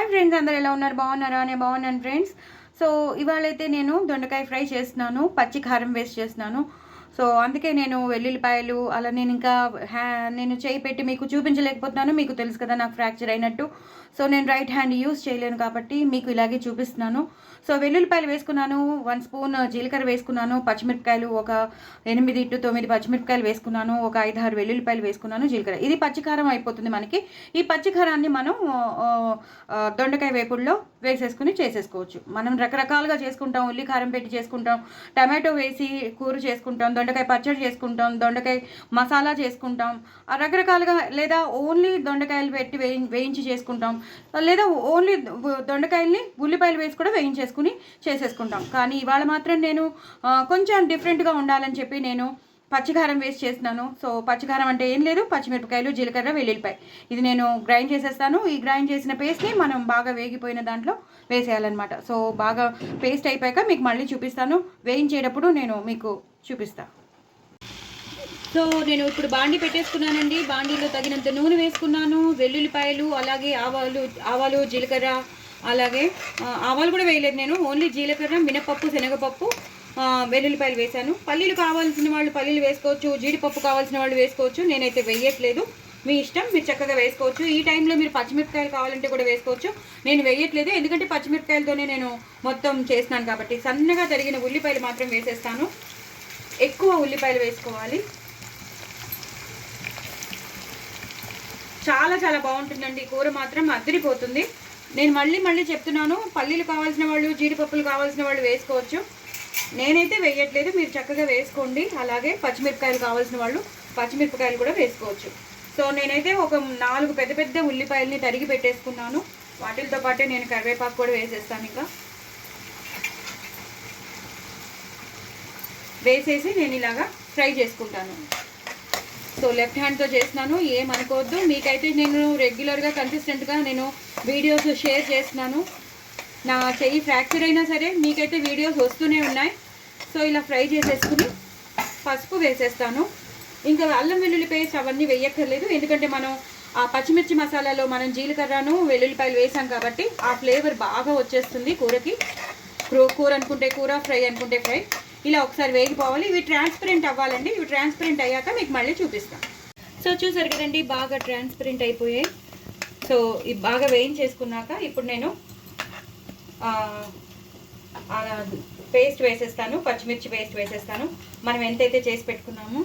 Hi friends, అందరు ఎలా ఉన్నారు? బాగున్నారా? నేను బాగున్నాను ఫ్రెండ్స్. సో ఇవాళైతే నేను దొండకాయ ఫ్రై చేస్తున్నాను, పచ్చి కారం వేస్ట్ చేస్తున్నాను. సో అందుకే నేను వెల్లుల్లిపాయలు అలా నేను ఇంకా నేను చేయి పెట్టి మీకు చూపించలేకపోతున్నాను. మీకు తెలుసు కదా నాకు ఫ్రాక్చర్ అయినట్టు. సో నేను రైట్ హ్యాండ్ యూస్ చేయలేను కాబట్టి మీకు ఇలాగే చూపిస్తున్నాను. సో వెల్లుల్లిపాయలు వేసుకున్నాను, 1 స్పూన్ జీలకర్ర వేసుకున్నాను, పచ్చిమిరపకాయలు ఒక 8 to 9 పచ్చిమిరపకాయలు వేసుకున్నాను, ఒక 5-6 వెల్లుల్లిపాయలు వేసుకున్నాను, జీలకర్ర. ఇది పచ్చికారం అయిపోతుంది మనకి. ఈ పచ్చికారాన్ని మనం దొండకాయ వేపుడులో వేసేసుకుని చేసేసుకోవచ్చు. మనం రకరకాలుగా చేసుకుంటాం, ఉల్లి కారం పెట్టి చేసుకుంటాం, టమాటో వేసి కూర చేసుకుంటాం, దొండకాయ పచ్చడి చేసుకుంటాం, దొండకాయ మసాలా చేసుకుంటాం, రకరకాలుగా. లేదా ఓన్లీ దొండకాయలు పెట్టి వేయించి చేసుకుంటాం, లేదా ఓన్లీ దొండకాయల్ని ఉల్లిపాయలు వేసి కూడా వేయించేసుకుని చేసేసుకుంటాం. కానీ ఇవాళ మాత్రం నేను కొంచెం డిఫరెంట్గా ఉండాలని చెప్పి నేను పచ్చికారం వేస్ట్ చేస్తున్నాను. సో పచ్చికారం అంటే ఏం లేదు, పచ్చిమిరపకాయలు, జీలకర్ర, వెల్లుల్లిపాయ, ఇది నేను గ్రైండ్ చేసేస్తాను. ఈ గ్రైండ్ చేసిన పేస్ట్ని మనం బాగా వేగిపోయిన దాంట్లో వేసేయాలన్నమాట. సో బాగా పేస్ట్ అయిపోయాక మీకు మళ్ళీ చూపిస్తాను, వేయించేటప్పుడు నేను మీకు చూపిస్తాను. సో నేను ఇప్పుడు బాండీ పెట్టేసుకున్నానండి. బాండీలో తగినంత నూనె వేసుకున్నాను, వెల్లుల్లిపాయలు, అలాగే ఆవాలు, జీలకర్ర, అలాగే ఆవాలు కూడా వేయలేదు నేను, ఓన్లీ జీలకర్ర, మినపప్పు, శనగపప్పు, వెల్లుల్లిపాయలు వేసాను. పల్లీలు కావాల్సిన వాళ్ళు పల్లీలు వేసుకోవచ్చు, జీడిపప్పు కావాల్సిన వాళ్ళు వేసుకోవచ్చు. నేనైతే వేయట్లేదు, మీ ఇష్టం, మీరు చక్కగా వేసుకోవచ్చు. ఈ టైంలో మీరు పచ్చిమిరపకాయలు కావాలంటే కూడా వేసుకోవచ్చు. నేను వేయట్లేదు, ఎందుకంటే పచ్చిమిరపకాయలతోనే నేను మొత్తం చేస్తున్నాను కాబట్టి. సన్నగా తరిగిన ఉల్లిపాయలు మాత్రం వేసేస్తాను, ఎక్కువ ఉల్లిపాయలు వేసుకోవాలి. చాలా చాలా బాగుంటుందండి కూర, మాత్రం అదిరిపోతుంది. నేను మళ్ళీ చెప్తున్నాను, పల్లీలు కావాల్సిన వాళ్ళు, జీడిపప్పులు కావాల్సిన వాళ్ళు వేసుకోవచ్చు. నేనైతే వేయట్లేదు, మీరు చక్కగా వేసుకోండి. అలాగే పచ్చిమిరపకాయలు కావాల్సిన వాళ్ళు పచ్చిమిరపకాయలు కూడా వేసుకోవచ్చు. సో నేనైతే ఒక 4 పెద్ద పెద్ద ఉల్లిపాయలని తరిగి పెట్టేసుకున్నాను. వాటితో పాటే నేను కరివేపాకు కూడా వేసేస్తాను. ఇంకా వేసేసి నేను ఇలాగా ఫ్రై చేసుకుంటాను. సో లెఫ్ట్ హ్యాండ్తో చేస్తున్నాను, ఏమనుకోవద్దు. మీకైతే నేను రెగ్యులర్గా కన్సిస్టెంట్గా నేను వీడియోస్ షేర్ చేస్తున్నాను. నా చెయ్యి ఫ్రాక్చర్ అయినా సరే మీకైతే వీడియోస్ వస్తూనే ఉన్నాయి. సో ఇలా ఫ్రై చేసేసుకుని పసుపు వేసేస్తాను. ఇంకా అల్లం వెల్లుల్లి పేస్ట్ అవన్నీ వేయక్కర్లేదు, ఎందుకంటే మనం ఆ పచ్చిమిర్చి మసాలాలో మనం జీలకర్రను వెల్లుల్లిపాయలు వేసాం కాబట్టి ఆ ఫ్లేవర్ బాగా వచ్చేస్తుంది కూరకి. కూర అనుకుంటే కూర, ఫ్రై అనుకుంటే ఫ్రై. ఇలా ఒకసారి వేగిపోవాలి. ఇవి ట్రాన్స్పరెంట్ అవ్వాలండి. ఇవి ట్రాన్స్పరెంట్ అయ్యాక మీకు మళ్ళీ చూపిస్తాను. సో చూసారు కదండి, బాగా ట్రాన్స్పరెంట్ అయిపోయాయి. సో ఇవి బాగా వేయించేసుకున్నాక ఇప్పుడు నేను పేస్ట్ వేసేస్తాను, పచ్చిమిర్చి పేస్ట్ వేసేస్తాను. మనం ఎంతైతే చేసి పెట్టుకున్నామో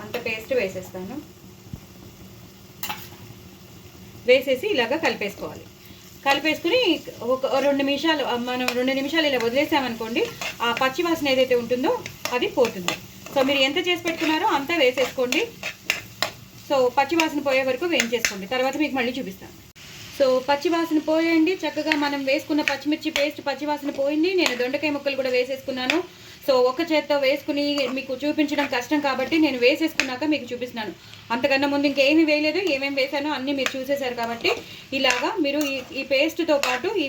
అంత పేస్ట్ వేసేస్తాను. వేసేసి ఇలాగా కలిపేసుకోవాలి. కలిపేసుకుని ఒక 2 నిమిషాలు, మనం 2 నిమిషాలు ఇలా వదిలేసామనుకోండి, ఆ పచ్చి వాసన ఏదైతే ఉంటుందో అది పోతుంది. సో మీరు ఎంత చేసి పెట్టుకున్నారో అంత వేసేసుకోండి. సో పచ్చి వాసన పోయే వరకు వేయించేసుకోండి, తర్వాత మీకు మళ్ళీ చూపిస్తాను. సో పచ్చివాసన పోయండి, చక్కగా మనం వేసుకున్న పచ్చిమిర్చి పేస్ట్ పచ్చివాసన పోయింది. నేను దొండకాయ ముక్కలు కూడా వేసేసుకున్నాను. సో ఒక చేత్తో వేసుకుని మీకు చూపించడం కష్టం కాబట్టి నేను వేసేసుకున్నాక మీకు చూపిస్తున్నాను. అంతకన్నా ముందు ఇంకేమీ వేయలేదు, ఏమేమి వేసానో అన్నీ మీరు చూసేశారు కాబట్టి ఇలాగా మీరు ఈ పేస్ట్తో పాటు ఈ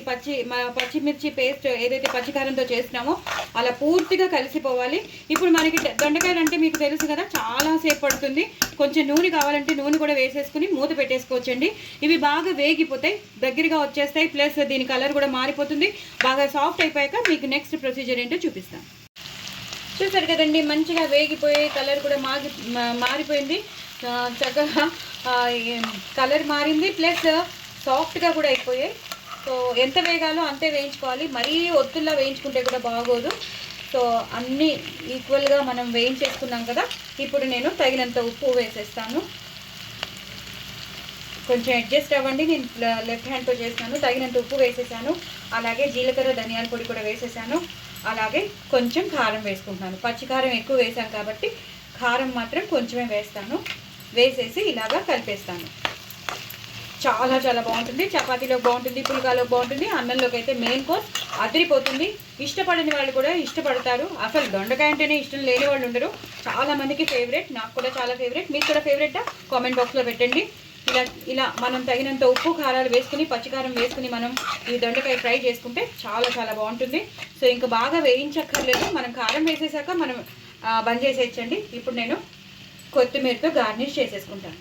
పచ్చిమిర్చి పేస్ట్ ఏదైతే పచ్చికారంతో చేస్తున్నామో అలా పూర్తిగా కలిసిపోవాలి. ఇప్పుడు మనకి దొండకాయలు అంటే మీకు తెలుసు కదా, చాలాసేపు పడుతుంది. కొంచెం నూనె కావాలంటే నూనె కూడా వేసేసుకుని మూత పెట్టేసుకోవచ్చండి. ఇవి బాగా వేగిపోతాయి, దగ్గరగా వచ్చేస్తాయి, ప్లస్ దీని కలర్ కూడా మారిపోతుంది. బాగా సాఫ్ట్ అయిపోయాక మీకు నెక్స్ట్ ప్రొసీజర్ ఏంటో చూపిస్తాను. చూసారు కదండి, మంచిగా వేగిపోయి కలర్ కూడా మారిపోయింది. చక్కగా కలర్ మారింది, ప్లస్ సాఫ్ట్గా కూడా అయిపోయాయి. సో ఎంత వేగాలో అంతే వేయించుకోవాలి, మరీ ఒత్తుల్లా వేయించుకుంటే కూడా బాగోదు. సో అన్నీ ఈక్వల్గా మనం వేయించేసుకున్నాం కదా. ఇప్పుడు నేను తగినంత ఉప్పు వేసేస్తాను. కొంచెం అడ్జస్ట్ అవ్వండి, నేను లెఫ్ట్ హ్యాండ్తో చేస్తాను. తగినంత ఉప్పు వేసేసాను, అలాగే జీలకర్ర, ధనియాల పొడి కూడా వేసేసాను. అలాగే కొంచెం కారం వేసుకుంటున్నాను. పచ్చికారం ఎక్కువ వేసాను కాబట్టి కారం మాత్రం కొంచెమే వేస్తాను. వేసేసి ఇలాగా కలిపేస్తాను. చాలా చాలా బాగుంటుంది, చపాతీలో బాగుంటుంది, పుల్కాలో బాగుంటుంది, అన్నంలోకి అయితే మెయిన్ కోర్స్ అదిరిపోతుంది. ఇష్టపడని వాళ్ళు కూడా ఇష్టపడతారు. అసలు దొండకాయ అంటేనే ఇష్టం లేని వాళ్ళు ఉండరు. చాలామందికి ఫేవరెట్, నాకు కూడా చాలా ఫేవరెట్. మీకు కూడా ఫేవరెటా? కామెంట్ బాక్స్లో పెట్టండి. ఇలా మనం తగినంత ఉప్పు కారాలు వేసుకుని పచ్చికారం వేసుకుని మనం ఈ దొండకాయ ఫ్రై చేసుకుంటే చాలా చాలా బాగుంటుంది. సో ఇంకా బాగా వేయించక్కర్లేదు, మనం కారం వేసేసాక మనం బంద్ చేసేయచ్చండి. ఇప్పుడు నేను కొత్తిమీరతో గార్నిష్ చేసేసుకుంటాను.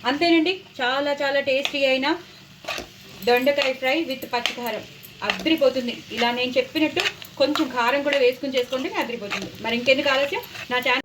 అంతేనండి, చాలా చాలా టేస్టీ అయిన దొండకాయ ఫ్రై విత్ పచ్చికారం అద్రిపోతుంది. ఇలా నేను చెప్పినట్టు కొంచెం కారం కూడా వేసుకుని చేసుకోండి, అద్రిపోతుంది. మరి ఇంకెందుకు ఆలస్యం, నా ఛానల్